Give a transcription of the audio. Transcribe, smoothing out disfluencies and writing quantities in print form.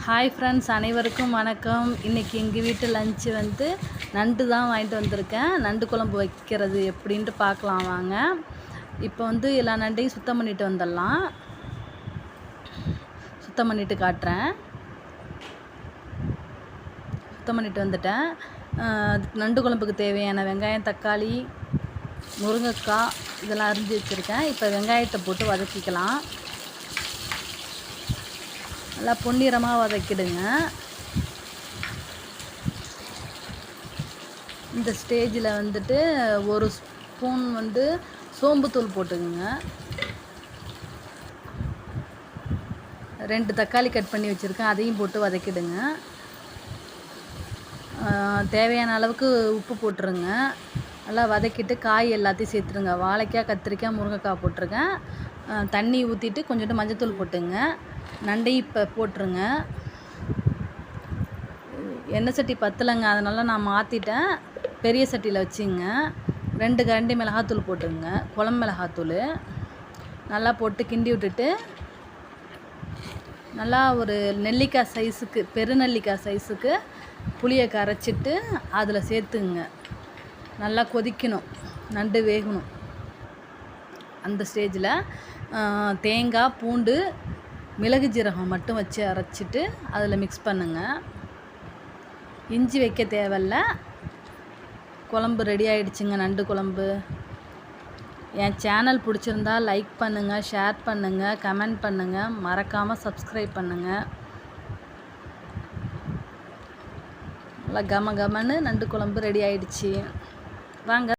Hi friends, அனைவருக்கும் வணக்கம். இன்றைக்கி எங்கள் வீட்டு லஞ்சு வந்து நண்டு தான் வாங்கிட்டு வந்திருக்கேன். நண்டு குழம்பு வைக்கிறது எப்படின்ட்டு பார்க்கலாம் வாங்க. இப்போ வந்து எல்லா நண்டையும் சுத்தம் பண்ணிட்டு வந்துடலாம். சுத்தம் பண்ணிவிட்டு காட்டுறேன். சுத்தம் பண்ணிட்டு வந்துட்டேன். நண்டு குழம்புக்கு தேவையான வெங்காயம், தக்காளி, முருங்கைக்காய் இதெல்லாம் அரிஞ்சு வச்சுருக்கேன். இப்போ வெங்காயத்தை போட்டு வதக்கிக்கலாம். நல்லா பொன்னிறமாக வதக்கிடுங்க. இந்த ஸ்டேஜில் வந்துட்டு ஒரு ஸ்பூன் வந்து சோம்புத்தூள் போட்டுக்குங்க. 2 தக்காளி கட் பண்ணி வச்சுருக்கேன், அதையும் போட்டு வதக்கிடுங்க. தேவையான அளவுக்கு உப்பு போட்டுருங்க. நல்லா வதக்கிட்டு காய் எல்லாத்தையும் சேர்த்துருங்க. வாழைக்காய், கத்திரிக்காய், முருங்கைக்காய் போட்டிருக்கேன். தண்ணி ஊற்றிட்டு கொஞ்சோண்டு மஞ்சத்தூள் போட்டுங்க. நண்டையும் இப்போ போட்டுருங்க. எண்ணெய் சட்டி பத்தலைங்க, அதனால் நான் மாற்றிட்டேன். பெரிய சட்டியில் வச்சுங்க. 2 கரண்டி மிளகாத்தூள் போட்டுங்க, குழம்பு மிளகாத்தூள். நல்லா போட்டு கிண்டி விட்டுட்டு நல்லா ஒரு நெல்லிக்காய் சைஸுக்கு, பெருநெல்லிக்காய் சைஸுக்கு புளியை கரைச்சிட்டு அதில் சேர்த்துங்க. நல்லா கொதிக்கணும், நண்டு வேகணும். அந்த ஸ்டேஜில் தேங்காய், பூண்டு, மிளகு ஜீரகம் மட்டும் வச்சு அரைச்சிட்டு அதில் மிக்ஸ் பண்ணுங்க. இஞ்சி வைக்க தேவையில்ல. குழம்பு ரெடி ஆகிடுச்சுங்க, நண்டு குழம்பு. என் சேனல் பிடிச்சிருந்தா லைக் பண்ணுங்கள், ஷேர் பண்ணுங்கள், கமெண்ட் பண்ணுங்கள், மறக்காமல் சப்ஸ்கிரைப் பண்ணுங்கள். நல்லா கம கமன்னு நண்டு குழம்பு ரெடி ஆகிடுச்சு. வாங்க.